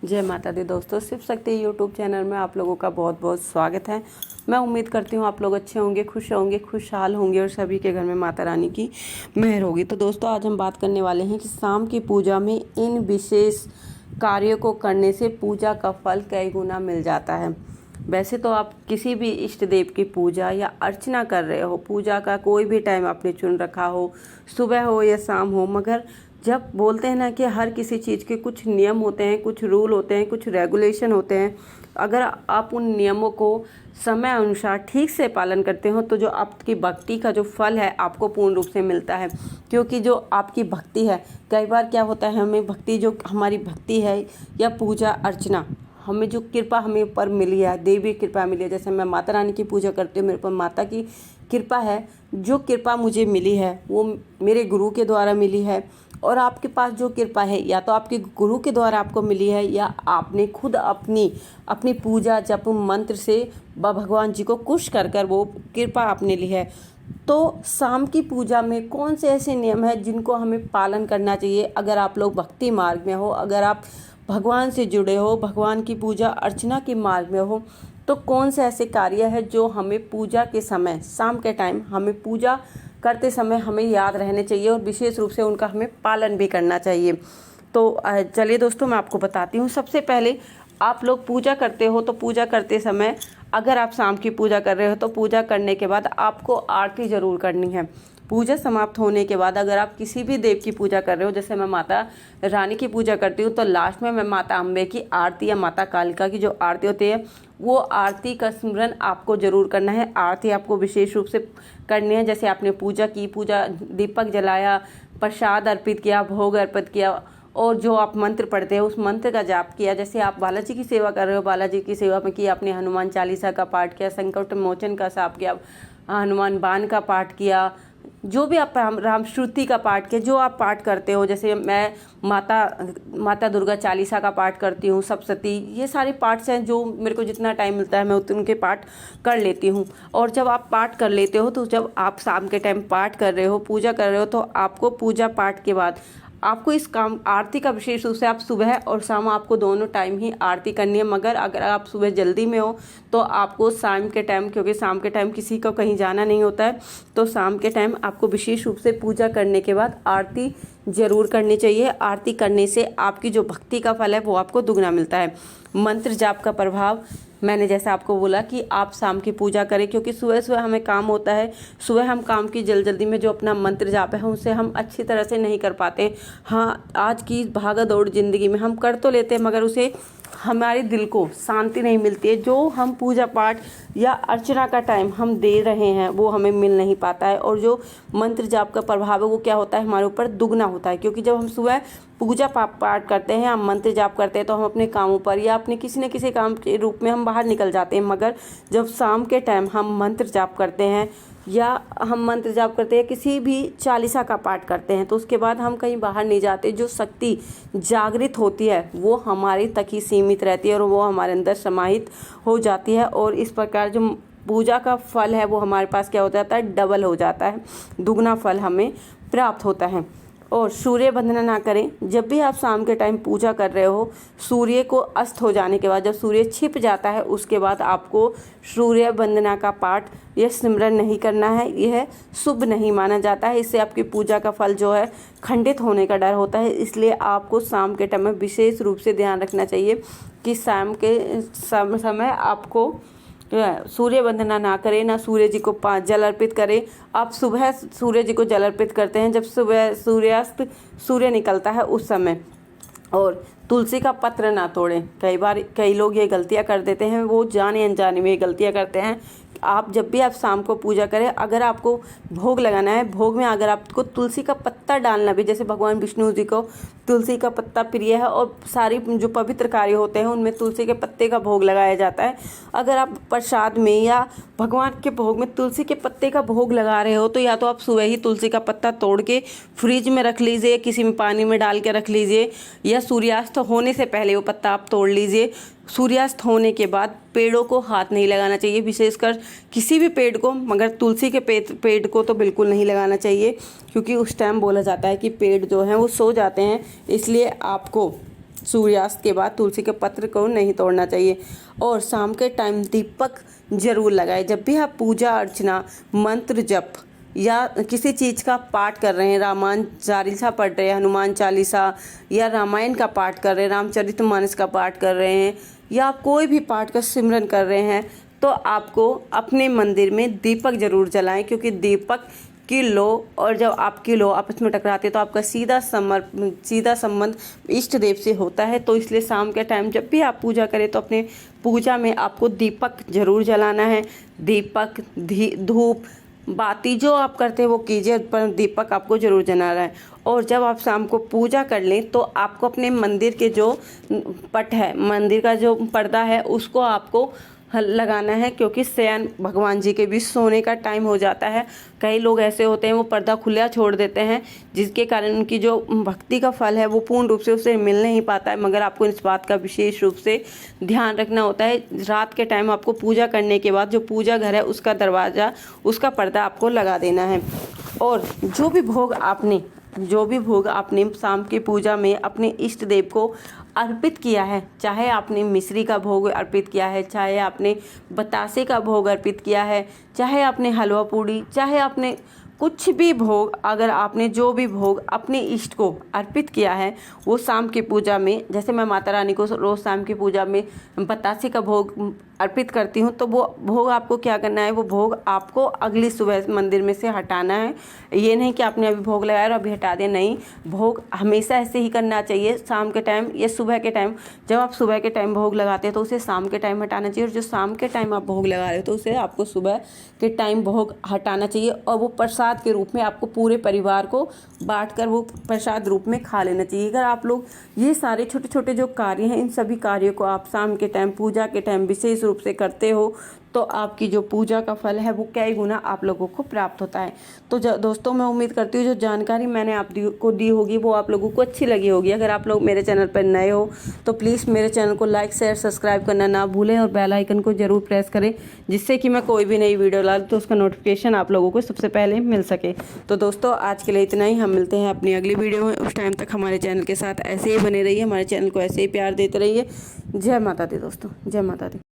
जय माता दी दोस्तों, शिव शक्ति यूट्यूब चैनल में आप लोगों का बहुत बहुत स्वागत है। मैं उम्मीद करती हूँ आप लोग अच्छे होंगे, खुश होंगे, खुशहाल होंगे और सभी के घर में माता रानी की मेहर होगी। तो दोस्तों, आज हम बात करने वाले हैं कि शाम की पूजा में इन विशेष कार्यों को करने से पूजा का फल कई गुना मिल जाता है। वैसे तो आप किसी भी इष्ट देव की पूजा या अर्चना कर रहे हो, पूजा का कोई भी टाइम आपने चुन रखा हो, सुबह हो या शाम हो, मगर जब बोलते हैं ना कि हर किसी चीज़ के कुछ नियम होते हैं, कुछ रूल होते हैं, कुछ रेगुलेशन होते हैं। अगर आप उन नियमों को समय अनुसार ठीक से पालन करते हो तो जो आपकी भक्ति का जो फल है आपको पूर्ण रूप से मिलता है। क्योंकि जो आपकी भक्ति है, कई बार क्या होता है, हमें भक्ति जो हमारी भक्ति है या पूजा अर्चना, हमें जो कृपा हमें ऊपर मिली है, देवी कृपा मिली है। जैसे मैं माता रानी की पूजा करती हूँ, मेरे पर माता की कृपा है। जो कृपा मुझे मिली है वो मेरे गुरु के द्वारा मिली है। और आपके पास जो कृपा है या तो आपके गुरु के द्वारा आपको मिली है या आपने खुद अपनी पूजा जप मंत्र से भगवान जी को खुश कर कर वो कृपा आपने ली है। तो शाम की पूजा में कौन से ऐसे नियम हैं जिनको हमें पालन करना चाहिए? अगर आप लोग भक्ति मार्ग में हो, अगर आप भगवान से जुड़े हो, भगवान की पूजा अर्चना के मार्ग में हो, तो कौन से ऐसे कार्य है जो हमें पूजा के समय, शाम के टाइम हमें पूजा करते समय हमें याद रहने चाहिए और विशेष रूप से उनका हमें पालन भी करना चाहिए। तो चलिए दोस्तों, मैं आपको बताती हूँ। सबसे पहले आप लोग पूजा करते हो तो पूजा करते समय, अगर आप शाम की पूजा कर रहे हो तो पूजा करने के बाद आपको आरती ज़रूर करनी है। पूजा समाप्त होने के बाद अगर आप किसी भी देव की पूजा कर रहे हो, जैसे मैं माता रानी की पूजा करती हूँ तो लास्ट में मैं माता अम्बे की आरती या माता कालिका की जो आरती होती है वो आरती का स्मरण आपको ज़रूर करना है। आरती आपको विशेष रूप से करनी है। जैसे आपने पूजा की, पूजा दीपक जलाया, प्रसाद अर्पित किया, भोग अर्पित किया और जो आप मंत्र पढ़ते हो उस मंत्र का जाप किया। जैसे आप बालाजी की सेवा कर रहे हो, बालाजी की सेवा में किया, आपने हनुमान चालीसा का पाठ किया, संकट मोचन का जाप किया, हनुमान बाण का पाठ किया, जो भी आप राम श्रुति का पाठ किया, जो आप पाठ करते हो। जैसे मैं माता दुर्गा चालीसा का पाठ करती हूँ, सप्तशती, ये सारे पाठ हैं जो मेरे को जितना टाइम मिलता है मैं उनके पाठ कर लेती हूँ। और जब आप पाठ कर लेते हो तो जब आप शाम के टाइम पाठ कर रहे हो, पूजा कर रहे हो, तो आपको पूजा पाठ के बाद आपको इस काम आरती का विशेष रूप से आप सुबह और शाम आपको दोनों टाइम ही आरती करनी है। मगर अगर आप सुबह जल्दी में हो तो आपको शाम के टाइम, क्योंकि शाम के टाइम किसी को कहीं जाना नहीं होता है, तो शाम के टाइम आपको विशेष रूप से पूजा करने के बाद आरती ज़रूर करनी चाहिए। आरती करने से आपकी जो भक्ति का फल है वो आपको दुगना मिलता है। मंत्र जाप का प्रभाव, मैंने जैसा आपको बोला कि आप शाम की पूजा करें, क्योंकि सुबह सुबह हमें काम होता है। सुबह हम काम की जल्दी में जो अपना मंत्र जाप है उसे हम अच्छी तरह से नहीं कर पाते। हाँ, आज की भागा दौड़ ज़िंदगी में हम कर तो लेते हैं मगर उसे हमारे दिल को शांति नहीं मिलती है। जो हम पूजा पाठ या अर्चना का टाइम हम दे रहे हैं वो हमें मिल नहीं पाता है। और जो मंत्र जाप का प्रभाव है वो क्या होता है, हमारे ऊपर दुगना होता है। क्योंकि जब हम सुबह पूजा पाठ करते हैं, हम मंत्र जाप करते हैं, तो हम अपने कामों पर या अपने किसी न किसी काम के रूप में हम बाहर निकल जाते हैं। मगर जब शाम के टाइम हम मंत्र जाप करते हैं या किसी भी चालीसा का पाठ करते हैं, तो उसके बाद हम कहीं बाहर नहीं जाते। जो शक्ति जागृत होती है वो हमारे तक ही सीमित रहती है और वो हमारे अंदर समाहित हो जाती है। और इस प्रकार जो पूजा का फल है वो हमारे पास क्या हो जाता है, डबल हो जाता है, दुगना फल हमें प्राप्त होता है। और सूर्य वंदना ना करें। जब भी आप शाम के टाइम पूजा कर रहे हो, सूर्य को अस्त हो जाने के बाद, जब सूर्य छिप जाता है उसके बाद आपको सूर्य वंदना का पाठ या सिमरन नहीं करना है। यह शुभ नहीं माना जाता है। इससे आपकी पूजा का फल जो है खंडित होने का डर होता है। इसलिए आपको शाम के टाइम में विशेष रूप से ध्यान रखना चाहिए कि शाम के समय आपको सूर्य वंदना ना करें, ना सूर्य जी को जल अर्पित करें। आप सुबह सूर्य जी को जल अर्पित करते हैं जब सुबह सूर्य निकलता है उस समय। और तुलसी का पत्र ना तोड़ें। कई बार कई लोग ये गलतियां कर देते हैं, वो जाने अनजाने में ये गलतियां करते हैं। आप जब भी आप शाम को पूजा करें, अगर आपको भोग लगाना है, भोग में अगर आपको तुलसी का पत्ता डालना भी, जैसे भगवान विष्णु जी को तुलसी का पत्ता प्रिय है और सारी जो पवित्र कार्य होते हैं उनमें तुलसी के पत्ते का भोग लगाया जाता है। अगर आप प्रसाद में या भगवान के भोग में तुलसी के पत्ते का भोग लगा रहे हो तो या तो आप सुबह ही तुलसी का पत्ता तोड़ के फ्रिज में रख लीजिए, किसी में पानी में डाल के रख लीजिए, या सूर्यास्त होने से पहले वो पत्ता आप तोड़ लीजिए। सूर्यास्त होने के बाद पेड़ों को हाथ नहीं लगाना चाहिए, विशेषकर किसी भी पेड़ को, मगर तुलसी के पेड़ को तो बिल्कुल नहीं लगाना चाहिए, क्योंकि उस टाइम बोला जाता है कि पेड़ जो हैं वो सो जाते हैं। इसलिए आपको सूर्यास्त के बाद तुलसी के पत्र को नहीं तोड़ना चाहिए। और शाम के टाइम दीपक जरूर लगाए। जब भी आप पूजा अर्चना, मंत्र जप या किसी चीज़ का पाठ कर रहे हैं, रामायण चालीसा पढ़ रहे हैं, हनुमान चालीसा या रामायण का पाठ कर रहे हैं, रामचरितमानस का पाठ कर रहे हैं या कोई भी पाठ का सिमरन कर रहे हैं, तो आपको अपने मंदिर में दीपक जरूर जलाएं। क्योंकि दीपक की लो और जब आपकी लो आपस में टकराती है तो आपका सीधा संबंध इष्ट देव से होता है। तो इसलिए शाम के टाइम जब भी आप पूजा करें तो अपने पूजा में आपको दीपक जरूर जलाना है। दीपक, धूप, बाती जो आप करते हैं वो कीजिए, पर दीपक आपको जरूर जलाना है। और जब आप शाम को पूजा कर लें तो आपको अपने मंदिर के जो पट है, मंदिर का जो पर्दा है, उसको आपको लगाना है। क्योंकि शयन भगवान जी के भी सोने का टाइम हो जाता है। कई लोग ऐसे होते हैं वो पर्दा खुला छोड़ देते हैं, जिसके कारण उनकी जो भक्ति का फल है वो पूर्ण रूप से उसे मिल नहीं पाता है। मगर आपको इस बात का विशेष रूप से ध्यान रखना होता है। रात के टाइम आपको पूजा करने के बाद जो पूजा घर है उसका दरवाज़ा, उसका पर्दा आपको लगा देना है। और जो भी भोग आपने शाम की पूजा में अपने इष्ट देव को अर्पित किया है, चाहे आपने मिश्री का भोग अर्पित किया है, चाहे आपने बतासे का भोग अर्पित किया है, चाहे आपने हलवा पूड़ी, चाहे आपने कुछ भी भोग, अगर आपने जो भी भोग अपने इष्ट को अर्पित किया है वो शाम की पूजा में, जैसे मैं माता रानी को रोज़ शाम की पूजा में बतासे का भोग अर्पित करती हूँ, तो वो भोग आपको क्या करना है, वो भोग आपको अगली सुबह मंदिर में से हटाना है। ये नहीं कि आपने अभी भोग लगाया और अभी हटा दें, नहीं, भोग हमेशा ऐसे ही करना चाहिए। शाम के टाइम या सुबह के टाइम, जब आप सुबह के टाइम भोग लगाते हैं तो उसे शाम के टाइम हटाना चाहिए। और जो शाम के टाइम आप भोग लगा रहे हो तो उसे आपको सुबह के टाइम भोग हटाना चाहिए। और वो प्रसाद के रूप में आपको पूरे परिवार को बांटकर वो प्रसाद रूप में खा लेना चाहिए। अगर आप लोग ये सारे छोटे छोटे जो कार्य हैं, इन सभी कार्यों को आप शाम के टाइम, पूजा के टाइम विशेष रूप से करते हो तो आपकी जो पूजा का फल है वो कई गुना आप लोगों को प्राप्त होता है। तो दोस्तों, मैं उम्मीद करती हूँ जो जानकारी मैंने आपको दी होगी वो आप लोगों को अच्छी लगी होगी। अगर आप लोग मेरे चैनल पर नए हो तो प्लीज़ मेरे चैनल को लाइक, शेयर, सब्सक्राइब करना ना भूलें और बेल आइकन को जरूर प्रेस करें, जिससे कि मैं कोई भी नई वीडियो डालूं तो उसका नोटिफिकेशन आप लोगों को सबसे पहले मिल सके। तो दोस्तों, आज के लिए इतना ही। हम मिलते हैं अपनी अगली वीडियो में। उस टाइम तक हमारे चैनल के साथ ऐसे ही बने रहिए, हमारे चैनल को ऐसे ही प्यार देते रहिए। जय माता दी दोस्तों, जय माता दी।